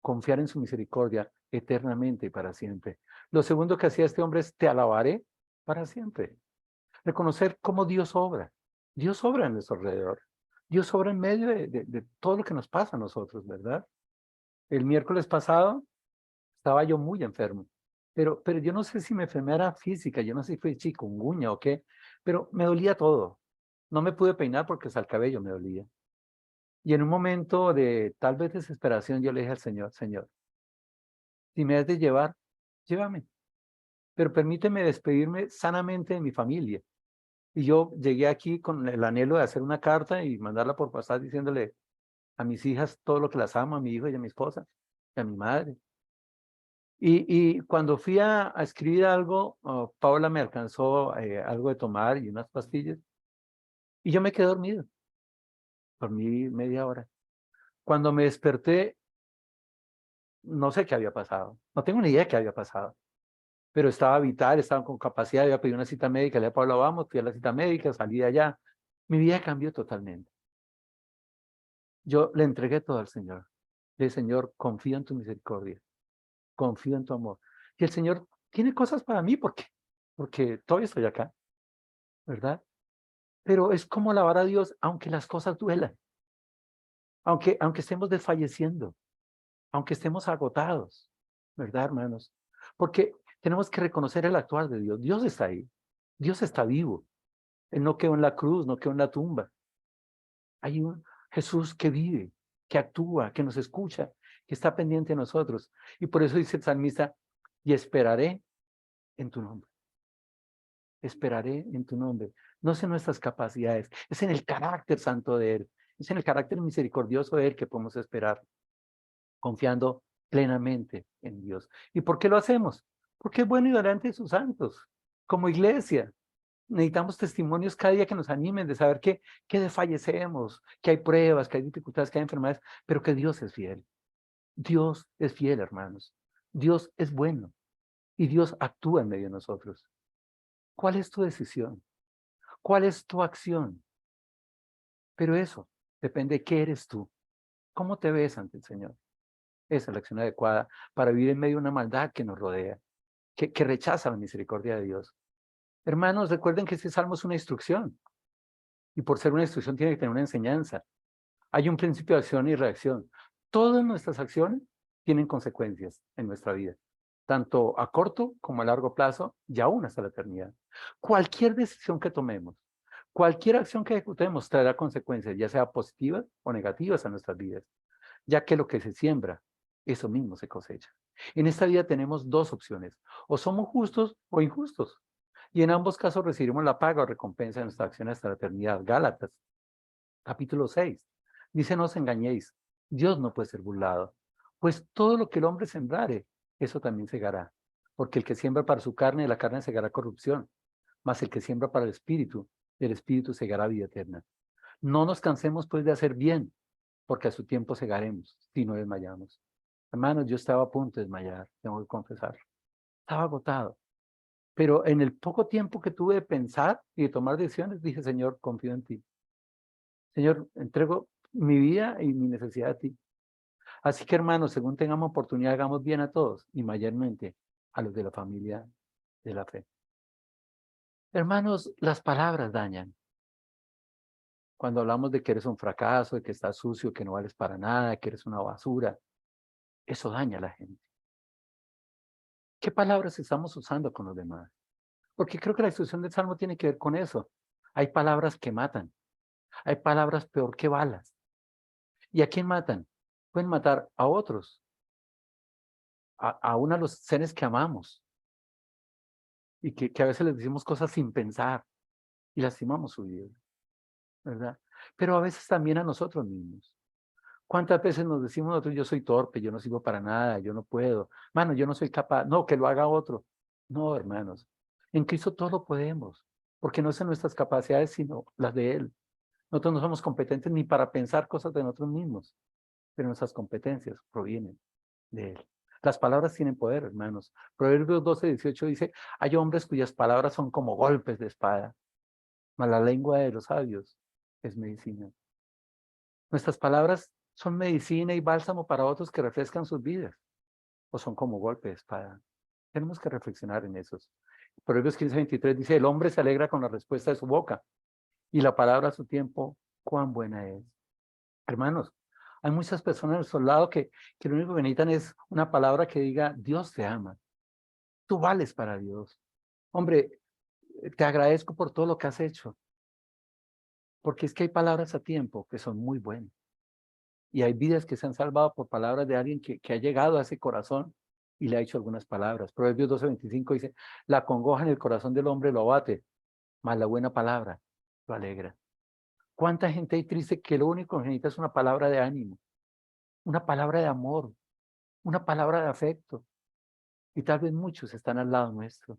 confiar en su misericordia eternamente y para siempre. Lo segundo que hacía este hombre es, te alabaré para siempre. Reconocer cómo Dios obra. Dios obra en nuestro alrededor. Dios obra en medio de todo lo que nos pasa a nosotros, ¿verdad? El miércoles pasado estaba yo muy enfermo, pero yo no sé si mi enfermedad era física, yo no sé si fue chikungunya o qué, pero me dolía todo. No me pude peinar porque hasta el cabello me dolía. Y en un momento de tal vez desesperación, yo le dije al Señor, Señor, si me has de llevar, llévame, pero permíteme despedirme sanamente de mi familia. Y yo llegué aquí con el anhelo de hacer una carta y mandarla por WhatsApp diciéndole a mis hijas todo lo que las amo, a mi hijo y a mi esposa, y a mi madre. Y cuando fui a escribir algo, Paula me alcanzó algo de tomar y unas pastillas, y yo me quedé dormido, dormí media hora. Cuando me desperté, no sé qué había pasado, no tengo ni idea de qué había pasado, pero estaba vital, estaba con capacidad, había pedido una cita médica, le dije a Paula, vamos, fui a la cita médica, salí de allá. Mi vida cambió totalmente. Yo le entregué todo al Señor. Le dije, Señor, confío en tu misericordia, confío en tu amor. Y el Señor tiene cosas para mí, porque todavía estoy acá, ¿verdad? Pero es como alabar a Dios, aunque las cosas duelan, aunque estemos desfalleciendo, aunque estemos agotados, ¿verdad, hermanos? Porque tenemos que reconocer el actuar de Dios. Dios está ahí, Dios está vivo. Él no quedó en la cruz, no quedó en la tumba. Hay un Jesús que vive, que actúa, que nos escucha, que está pendiente de nosotros. Y por eso dice el salmista, y esperaré en tu nombre. Esperaré en tu nombre. No es en nuestras capacidades, es en el carácter santo de Él, es en el carácter misericordioso de Él que podemos esperar, confiando plenamente en Dios. ¿Y por qué lo hacemos? Porque es bueno y delante de sus santos, como iglesia. Necesitamos testimonios cada día que nos animen de saber que desfallecemos, que hay pruebas, que hay dificultades, que hay enfermedades, pero que Dios es fiel. Dios es fiel, hermanos. Dios es bueno y Dios actúa en medio de nosotros. ¿Cuál es tu decisión? ¿Cuál es tu acción? Pero eso depende de qué eres tú. ¿Cómo te ves ante el Señor? Esa es la acción adecuada para vivir en medio de una maldad que nos rodea, que rechaza la misericordia de Dios. Hermanos, recuerden que este salmo es una instrucción. Y por ser una instrucción tiene que tener una enseñanza. Hay un principio de acción y reacción. Todas nuestras acciones tienen consecuencias en nuestra vida, tanto a corto como a largo plazo y aún hasta la eternidad. Cualquier decisión que tomemos, Cualquier acción que ejecutemos traerá consecuencias, ya sea positivas o negativas a nuestras vidas, ya que lo que se siembra, eso mismo se cosecha. En esta vida tenemos dos opciones, o somos justos o injustos, y en ambos casos recibiremos la paga o recompensa de nuestra acción hasta la eternidad. Gálatas, capítulo 6. Dice, no os engañéis, Dios no puede ser burlado, pues todo lo que el hombre sembrare, eso también segará, porque el que siembra para su carne, de la carne segará corrupción, mas el que siembra para el espíritu segará vida eterna. No nos cansemos pues de hacer bien, porque a su tiempo segaremos, si no desmayamos. Hermanos, yo estaba a punto de desmayar, tengo que confesar. Estaba agotado. Pero en el poco tiempo que tuve de pensar y de tomar decisiones, dije, Señor, confío en ti. Señor, entrego mi vida y mi necesidad a ti. Así que, hermanos, según tengamos oportunidad, hagamos bien a todos y mayormente a los de la familia de la fe. Hermanos, las palabras dañan. Cuando hablamos de que eres un fracaso, de que estás sucio, que no vales para nada, que eres una basura, eso daña a la gente. ¿Qué palabras estamos usando con los demás? Porque creo que la instrucción del Salmo tiene que ver con eso. Hay palabras que matan. Hay palabras peor que balas. ¿Y a quién matan? Pueden matar a otros, aún a los seres que amamos y que a veces les decimos cosas sin pensar y lastimamos su vida, ¿verdad? Pero a veces también a nosotros mismos. ¿Cuántas veces nos decimos nosotros, yo soy torpe, yo no sirvo para nada, yo no puedo, mano, yo no soy capaz, no, que lo haga otro? No, hermanos, en Cristo todo lo podemos, porque no son nuestras capacidades, sino las de Él. Nosotros no somos competentes ni para pensar cosas de nosotros mismos, pero nuestras competencias provienen de Él. Las palabras tienen poder, hermanos. Proverbios 12:18 dice, hay hombres cuyas palabras son como golpes de espada, mas la lengua de los sabios es medicina. Nuestras palabras son medicina y bálsamo para otros que refrescan sus vidas, o son como golpe de espada. Tenemos que reflexionar en esos. Proverbios 15:23 dice, el hombre se alegra con la respuesta de su boca, y la palabra a su tiempo, cuán buena es. Hermanos, hay muchas personas a nuestro lado que lo único que necesitan es una palabra que diga, Dios te ama, tú vales para Dios. Hombre, te agradezco por todo lo que has hecho, porque es que hay palabras a tiempo que son muy buenas. Y hay vidas que se han salvado por palabras de alguien que ha llegado a ese corazón y le ha dicho algunas palabras. Proverbios 12:25 dice, la congoja en el corazón del hombre lo abate, mas la buena palabra lo alegra. ¿Cuánta gente hay triste que lo único que necesita es una palabra de ánimo, una palabra de amor, una palabra de afecto? Y tal vez muchos están al lado nuestro.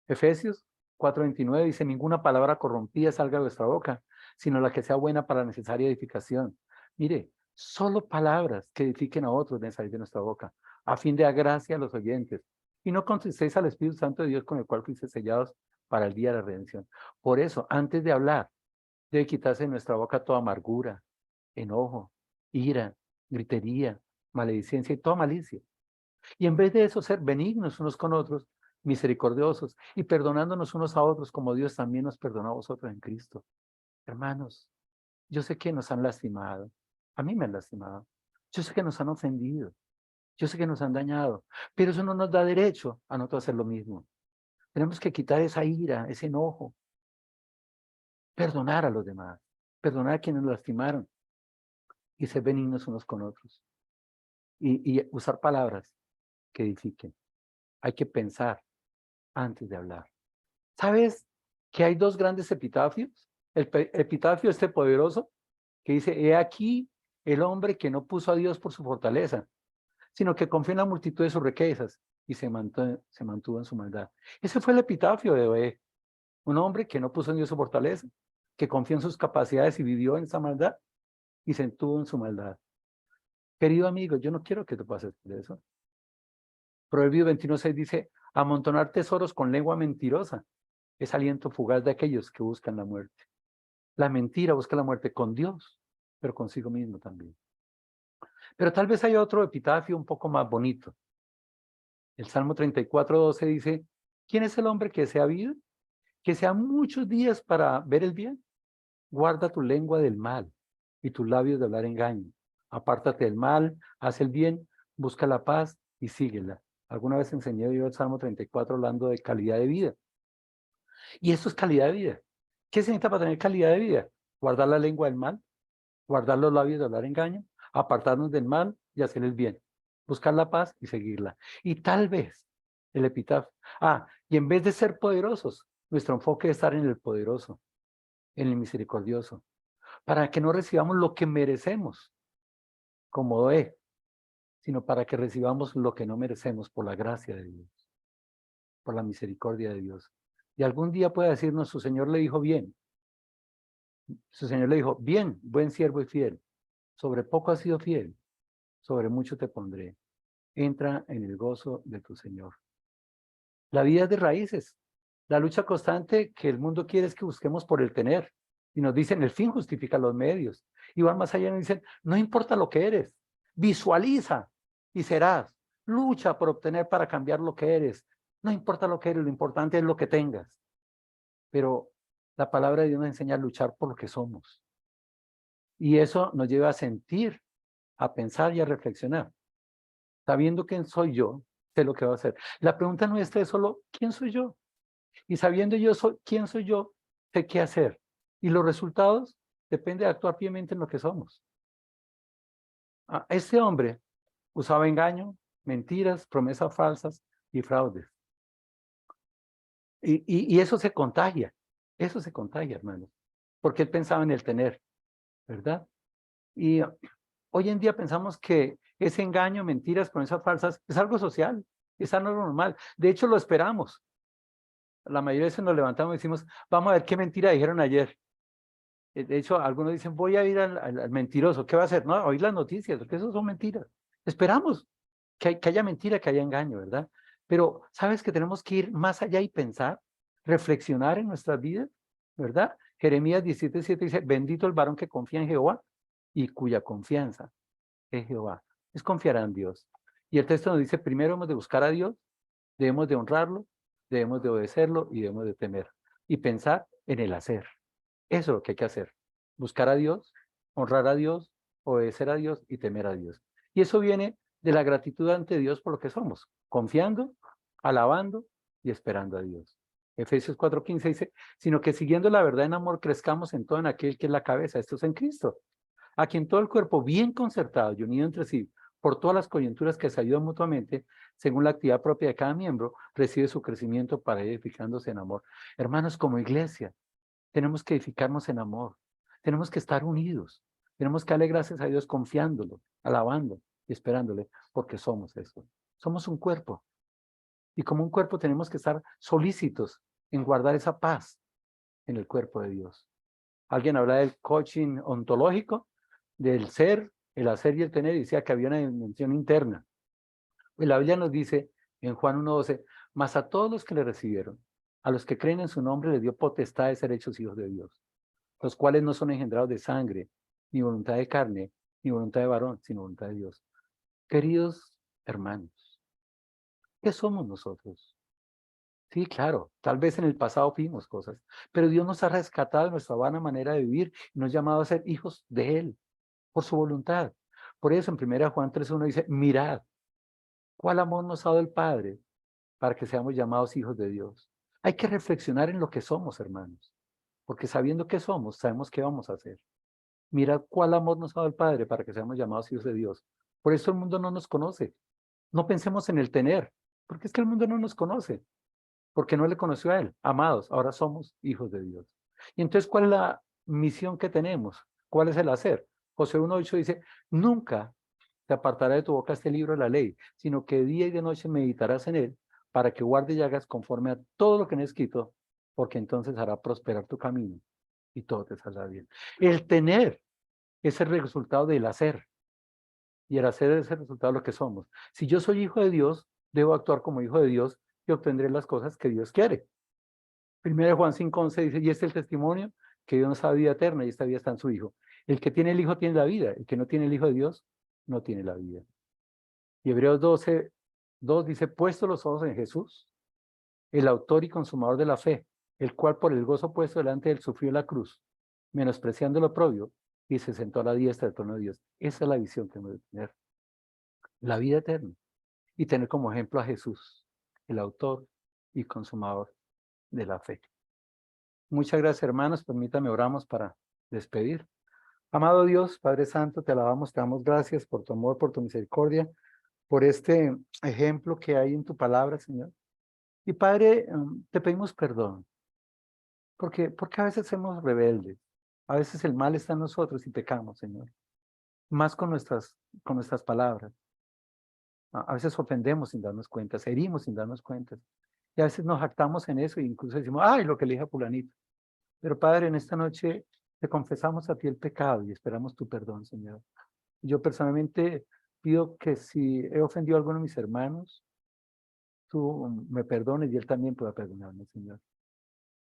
Efesios 4:29 dice, ninguna palabra corrompida salga de vuestra boca, sino la que sea buena para la necesaria edificación. Mire, solo palabras que edifiquen a otros deben salir de nuestra boca, a fin de dar gracia a los oyentes. Y no contristéis al Espíritu Santo de Dios con el cual fuiste sellados para el día de la redención. Por eso, antes de hablar, debe quitarse de nuestra boca toda amargura, enojo, ira, gritería, maledicencia y toda malicia. Y en vez de eso, ser benignos unos con otros, misericordiosos y perdonándonos unos a otros como Dios también nos perdonó a vosotros en Cristo. Hermanos, yo sé que nos han lastimado. A mí me han lastimado. Yo sé que nos han ofendido. Yo sé que nos han dañado. Pero eso no nos da derecho a nosotros hacer lo mismo. Tenemos que quitar esa ira, ese enojo. Perdonar a los demás. Perdonar a quienes nos lastimaron. Y ser benignos unos con otros. Y usar palabras que edifiquen. Hay que pensar antes de hablar. ¿Sabes que hay dos grandes epitafios? El epitafio este poderoso que dice, he aquí el hombre que no puso a Dios por su fortaleza, sino que confió en la multitud de sus riquezas y se mantuvo en su maldad. Ese fue el epitafio de Oé, un hombre que no puso en Dios su fortaleza, que confió en sus capacidades y vivió en esa maldad y se mantuvo en su maldad. Querido amigo, yo no quiero que te pases por eso. Proverbios 21:6 dice, amontonar tesoros con lengua mentirosa es aliento fugaz de aquellos que buscan la muerte. La mentira busca la muerte con Dios, pero consigo mismo también. Pero tal vez haya otro epitafio un poco más bonito. El Salmo 34:12 dice, ¿quién es el hombre que sea vida? Que sea muchos días para ver el bien. Guarda tu lengua del mal y tus labios de hablar engaño. Apártate del mal, haz el bien, busca la paz y síguela. Alguna vez enseñé yo el Salmo 34 hablando de calidad de vida. Y esto es calidad de vida. ¿Qué se necesita para tener calidad de vida? Guardar la lengua del mal, guardar los labios de hablar engaño, apartarnos del mal y hacer el bien, buscar la paz y seguirla. Y tal vez el epitafio. Y en vez de ser poderosos, nuestro enfoque es estar en el poderoso, en el misericordioso, para que no recibamos lo que merecemos, como es, sino para que recibamos lo que no merecemos por la gracia de Dios, por la misericordia de Dios. Y algún día puede decirnos, su Señor le dijo bien, su Señor le dijo, bien, buen siervo y fiel, sobre poco has sido fiel, sobre mucho te pondré. Entra en el gozo de tu Señor. La vida es de raíces. La lucha constante que el mundo quiere es que busquemos por el tener. Y nos dicen, el fin justifica los medios. Y van más allá y nos dicen, no importa lo que eres, visualiza y serás. Lucha por obtener para cambiar lo que eres. No importa lo que eres, lo importante es lo que tengas. Pero la palabra de Dios nos enseña a luchar por lo que somos. Y eso nos lleva a sentir, a pensar y a reflexionar. Sabiendo quién soy yo, sé lo que va a hacer. La pregunta nuestra es solo, ¿quién soy yo? Y sabiendo quién soy yo, sé qué hacer. Y los resultados depende de actuar fielmente en lo que somos. Este hombre usaba engaño, mentiras, promesas falsas y fraudes. Y eso se contagia, hermanos, porque él pensaba en el tener, ¿verdad? Y hoy en día pensamos que ese engaño, mentiras, promesas falsas es algo social, es algo normal. De hecho, lo esperamos. La mayoría de veces nos levantamos y decimos, vamos a ver qué mentira dijeron ayer. De hecho, algunos dicen, voy a ir al mentiroso. ¿Qué va a hacer? No, oír las noticias, porque eso son mentiras. Esperamos que haya mentira, que haya engaño, ¿verdad? Pero, ¿sabes que tenemos que ir más allá y pensar, reflexionar en nuestras vidas, ¿verdad? Jeremías 17:7 dice, bendito el varón que confía en Jehová y cuya confianza es Jehová. Es confiar en Dios. Y el texto nos dice, primero hemos de buscar a Dios, debemos de honrarlo, debemos de obedecerlo y debemos de temer. Y pensar en el hacer. Eso es lo que hay que hacer. Buscar a Dios, honrar a Dios, obedecer a Dios y temer a Dios. Y eso viene de la gratitud ante Dios por lo que somos, confiando, alabando y esperando a Dios. Efesios 4:15 dice, sino que siguiendo la verdad en amor crezcamos en todo en aquel que es la cabeza, esto es en Cristo, a quien todo el cuerpo bien concertado y unido entre sí, por todas las coyunturas que se ayudan mutuamente, según la actividad propia de cada miembro, recibe su crecimiento para ir edificándose en amor. Hermanos, como iglesia, tenemos que edificarnos en amor, tenemos que estar unidos, tenemos que darle gracias a Dios confiándolo, alabando y esperándole, porque somos eso. Somos un cuerpo. Y como un cuerpo tenemos que estar solícitos en guardar esa paz en el cuerpo de Dios. Alguien habla del coaching ontológico, del ser, el hacer y el tener, y decía que había una dimensión interna. Y la Biblia nos dice en Juan 1:12, mas a todos los que le recibieron, a los que creen en su nombre, les dio potestad de ser hechos hijos de Dios, los cuales no son engendrados de sangre, ni voluntad de carne, ni voluntad de varón, sino voluntad de Dios. Queridos hermanos, ¿qué somos nosotros? Sí, claro, tal vez en el pasado fuimos cosas, pero Dios nos ha rescatado de nuestra vana manera de vivir y nos ha llamado a ser hijos de Él, por su voluntad. Por eso en 1 Juan 3:1 dice, mirad, cuál amor nos ha dado el Padre para que seamos llamados hijos de Dios. Hay que reflexionar en lo que somos, hermanos, porque sabiendo qué somos, sabemos qué vamos a hacer. Mirad cuál amor nos ha dado el Padre para que seamos llamados hijos de Dios. Por eso el mundo no nos conoce. No pensemos en el tener, porque es que el mundo no nos conoce, porque no le conoció a Él. Amados, ahora somos hijos de Dios. Y entonces, ¿cuál es la misión que tenemos? ¿Cuál es el hacer? Josué 1:8 dice, nunca te apartará de tu boca este libro de la ley, sino que día y de noche meditarás en él, para que guardes y hagas conforme a todo lo que he escrito, porque entonces hará prosperar tu camino y todo te saldrá bien. El tener es el resultado del hacer, y el hacer es el resultado de lo que somos. Si yo soy hijo de Dios, debo actuar como hijo de Dios y obtendré las cosas que Dios quiere. Primero Juan 5:11 dice, y este es el testimonio que Dios nos da vida eterna y esta vida está en su Hijo. El que tiene el Hijo tiene la vida, el que no tiene el Hijo de Dios no tiene la vida. Y Hebreos 12:2 dice, puesto los ojos en Jesús, el autor y consumador de la fe, el cual por el gozo puesto delante de él sufrió la cruz, menospreciando lo propio, y se sentó a la diestra del trono de Dios. Esa es la visión que hemos de tener, la vida eterna, y tener como ejemplo a Jesús, el autor y consumador de la fe. Muchas gracias, hermanos. Permítame, oramos para despedir. Amado Dios, Padre Santo, te alabamos, te damos gracias por tu amor, por tu misericordia, por este ejemplo que hay en tu palabra, Señor. Y Padre, te pedimos perdón, porque a veces somos rebeldes, a veces el mal está en nosotros y pecamos, Señor, más con nuestras palabras. A veces ofendemos sin darnos cuenta, herimos sin darnos cuenta, y a veces nos jactamos en eso e incluso decimos, ay, lo que le dije a fulanito. Pero Padre, en esta noche te confesamos a ti el pecado y esperamos tu perdón, Señor. Yo personalmente pido que si he ofendido a alguno de mis hermanos, tú me perdones y él también pueda perdonarme, Señor.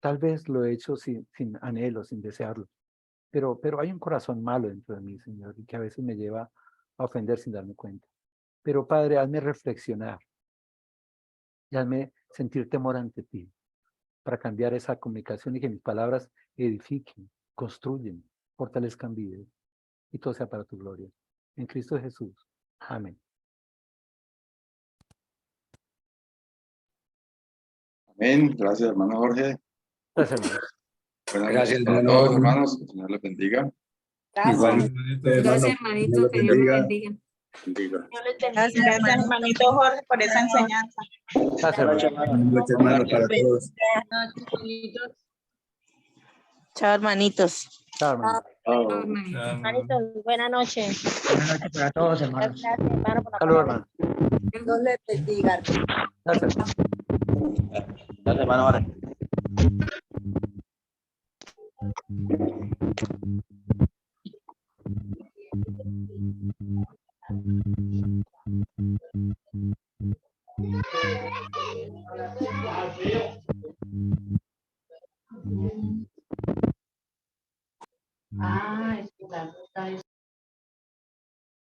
Tal vez lo he hecho sin anhelo, sin desearlo, pero hay un corazón malo dentro de mí, Señor, y que a veces me lleva a ofender sin darme cuenta. Pero Padre, hazme reflexionar y hazme sentir temor ante ti para cambiar esa comunicación y que mis palabras edifiquen, construyen, fortalezcan vidas y todo sea para tu gloria. En Cristo Jesús. Amén. Amén. Gracias, hermano Jorge. Gracias, hermano. Buenas Gracias, noches a hermano todos, Jorge. hermanos. Que el Señor les bendiga. Igual, Gracias, hermanito, que Dios los bendiga. Bendiga. Gracias, hermanito Jorge, por esa enseñanza. Gracias, hermano. buenas noches, hermano, para todos. Chao, hermanitos. Chao, hermano. Chao. Hermanito. Hermanitos, buenas noches. Buenas noches para todos, hermanos. Gracias, hermano, por la Saludos, palabra. hermano. Dios les bendiga. Gracias. Gracias, hermano Jorge.